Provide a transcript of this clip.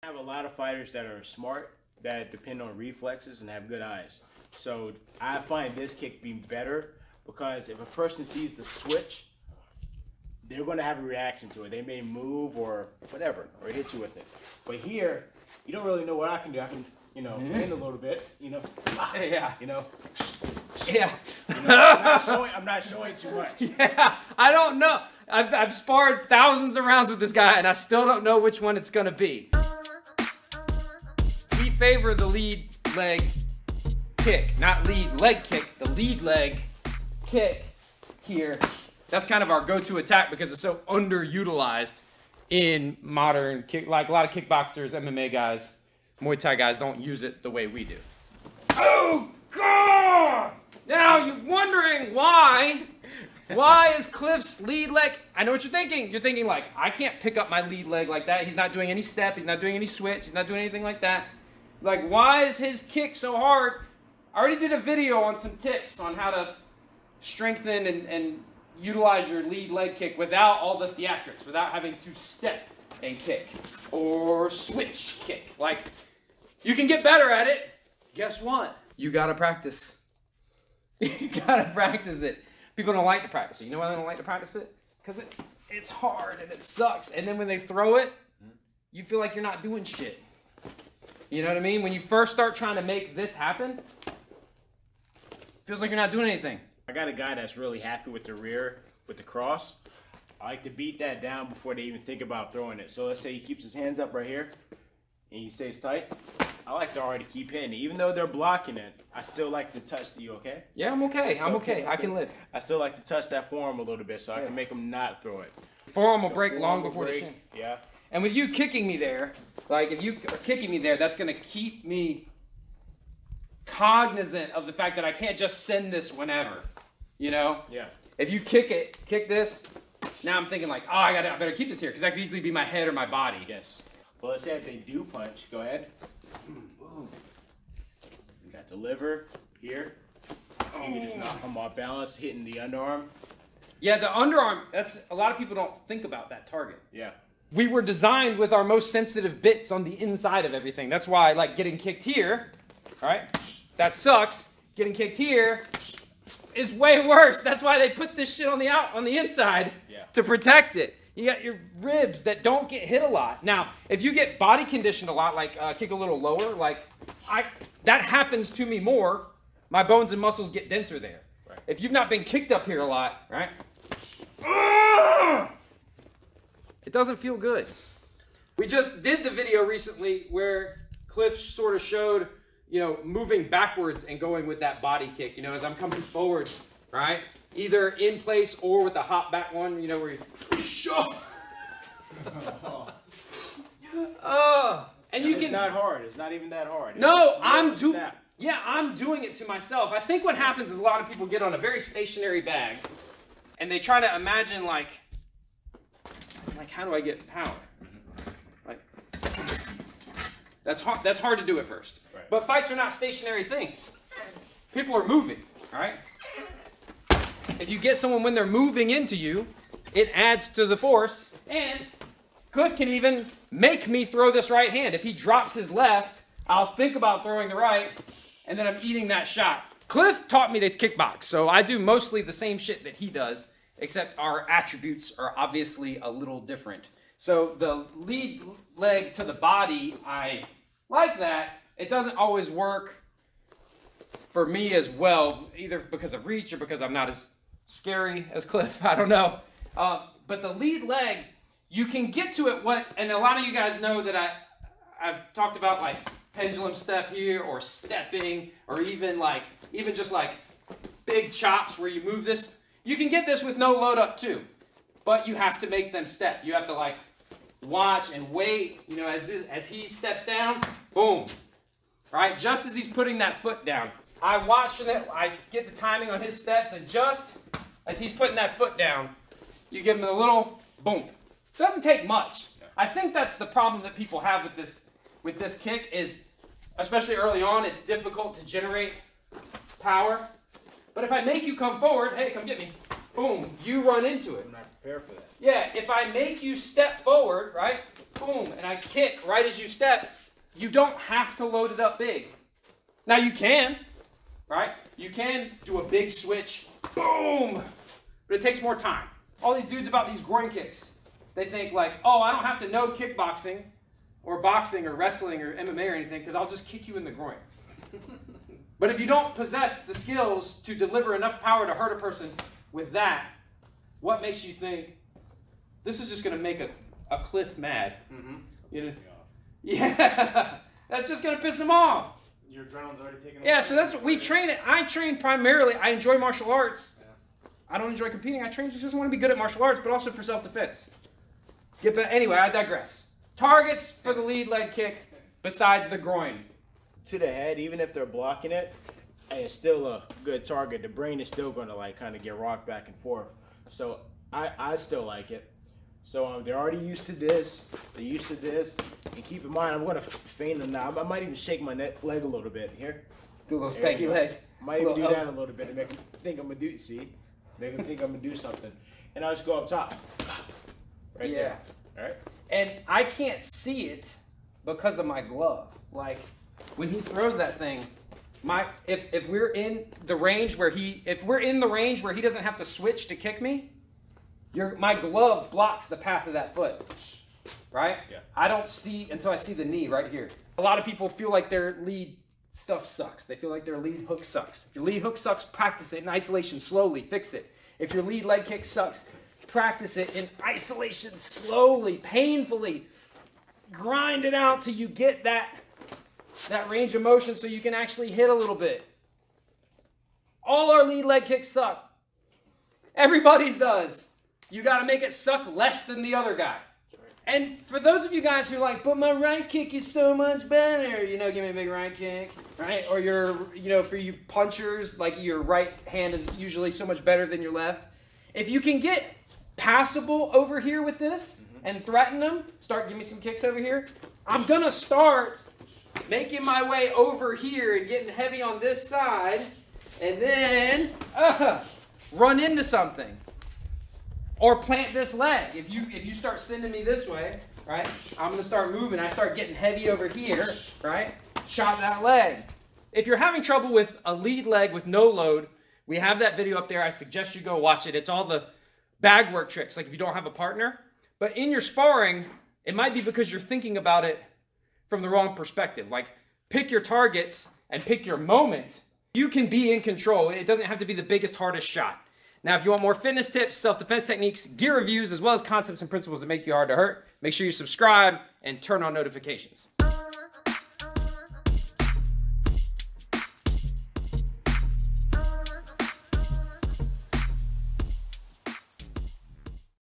I have a lot of fighters that are smart, that depend on reflexes and have good eyes. So I find this kick being better because if a person sees the switch, they're going to have a reaction to it. They may move or whatever, or hit you with it. But here, you don't really know what I can do. I can, you know, bend a little bit, you know. Yeah. You know. Yeah. You know, I'm not showing too much. Yeah. I don't know. I've sparred thousands of rounds with this guy, and I still don't know which one it's going to be. We favor the lead leg kick, not lead leg kick, the lead leg kick here. That's kind of our go-to attack because it's so underutilized in modern kick. Like a lot of kickboxers, MMA guys, Muay Thai guys don't use it the way we do. Oh God! Now you're wondering why? Why is Cliff's lead leg? I know what you're thinking. You're thinking like, I can't pick up my lead leg like that. He's not doing any step. He's not doing any switch. He's not doing anything like that. Like, why is his kick so hard? I already did a video on some tips on how to strengthen and utilize your lead leg kick without all the theatrics, without having to step and kick or switch kick. Like, you can get better at it. Guess what? You gotta practice. You gotta practice it. People don't like to practice it. You know why they don't like to practice it? Because it's hard and it sucks. And then when they throw it, you feel like you're not doing shit. You know what I mean? When you first start trying to make this happen, it feels like you're not doing anything. I got a guy that's really happy with the rear, with the cross. I like to beat that down before they even think about throwing it. So let's say he keeps his hands up right here, and he stays tight. I like to already keep hitting it. Even though they're blocking it, I still like to touch. You okay? Yeah, I'm okay. I'm okay. I can live. I still like to touch that forearm a little bit so I can make him not throw it. Forearm will break long before the shin. Yeah. And with you kicking me there, like if you are kicking me there, that's going to keep me cognizant of the fact that I can't just send this whenever. You know? Yeah. If you kick this, now I'm thinking like, oh, I better keep this here because that could easily be my head or my body. Yes. Well, let's say if they do punch, go ahead. Boom. You got the liver here. You can just knock them off balance, hitting the underarm. Yeah, the underarm, a lot of people don't think about that target. Yeah. We were designed with our most sensitive bits on the inside of everything. That's why, like, getting kicked here, all right? That sucks. Getting kicked here is way worse. That's why they put this shit on the inside to protect it. You got your ribs that don't get hit a lot. Now, if you get body conditioned a lot, like kick a little lower, like that happens to me more. My bones and muscles get denser there. Right. If you've not been kicked up here a lot, right? It doesn't feel good. We just did the video recently where Cliff sort of showed, you know, moving backwards and going with that body kick, you know, as I'm coming forwards, right? Either in place or with the hop back one, you know, where you shove. And you can. It's not hard. It's not even that hard. No, I'm doing it to myself. I think what happens is a lot of people get on a very stationary bag and they try to imagine like how do I get power? Like that's hard to do at first. Right. But fights are not stationary things. People are moving, all right? If you get someone when they're moving into you, it adds to the force. And Cliff can even make me throw this right hand. If he drops his left, I'll think about throwing the right, and then I'm eating that shot. Cliff taught me to kickbox, so I do mostly the same shit that he does, except our attributes are obviously a little different. So the lead leg to the body, I like that. It doesn't always work for me as well, either because of reach or because I'm not as scary as Cliff. I don't know. But the lead leg, you can get to it. And a lot of you guys know that I've talked about like pendulum step here or stepping or even just like big chops where you move this. You can get this with no load up too, but you have to make them step. You have to like watch and wait, you know, as he steps down, boom, right? Just as he's putting that foot down, I watch it, I get the timing on his steps, and just as he's putting that foot down, you give him a little boom. It doesn't take much. I think that's the problem that people have with this kick is, especially early on, it's difficult to generate power. But if I make you come forward, hey, come get me, boom, you run into it. I'm not prepared for that. Yeah, if I make you step forward, right, boom, and I kick right as you step, you don't have to load it up big. Now you can, right? You can do a big switch, boom, but it takes more time. All these dudes about these groin kicks, they think like, oh, I don't have to know kickboxing or boxing or wrestling or MMA or anything because I'll just kick you in the groin. But if you don't possess the skills to deliver enough power to hurt a person with that, what makes you think this is just going to make a Cliff mad? Mm-hmm. You know? Yeah, that's just going to piss him off. Your adrenaline's already taken over. Yeah, so that's what we train it. I train primarily, I enjoy martial arts. Yeah. I don't enjoy competing. I train just want to be good at martial arts, but also for self-defense. Anyway, I digress. Targets for the lead leg kick besides the groin. To the head, even if they're blocking it, and it's still a good target, the brain is still going to like kind of get rocked back and forth. So I still like it. So they're already used to this. They're used to this. And keep in mind, I'm going to feign them now. I might even shake my leg a little bit here. Do a little stanky leg. Might even do that a little bit to make them think I'm going to do. See, make them think I'm going to do something. And I'll just go up top, right there. All right. And I can't see it because of my glove. Like when he throws that thing, if we're in the range where he doesn't have to switch to kick me, my glove blocks the path of that foot, right? Yeah. I don't see until I see the knee right here. A lot of people feel like their lead stuff sucks. They feel like their lead hook sucks. If your lead hook sucks, practice it in isolation slowly, fix it. If your lead leg kick sucks, practice it in isolation slowly, painfully. Grind it out till you get that range of motion so you can actually hit a little bit. All our lead leg kicks suck. Everybody's does. You got to make it suck less than the other guy. And for those of you guys who are like, but my right kick is so much better, give me a big right kick, right? Or for you punchers, like your right hand is usually so much better than your left. If you can get passable over here with this and threaten them, give me some kicks over here, I'm going to start making my way over here and getting heavy on this side and then run into something. Or plant this leg. If you start sending me this way, right, I'm going to start moving. I start getting heavy over here, right? Chop that leg. If you're having trouble with a lead leg with no load, we have that video up there. I suggest you go watch it. It's all the bag work tricks, like if you don't have a partner. But in your sparring, it might be because you're thinking about it from the wrong perspective. Like, pick your targets and pick your moment. You can be in control. It doesn't have to be the biggest, hardest shot. Now, if you want more fitness tips, self-defense techniques, gear reviews, as well as concepts and principles that make you hard to hurt, make sure you subscribe and turn on notifications.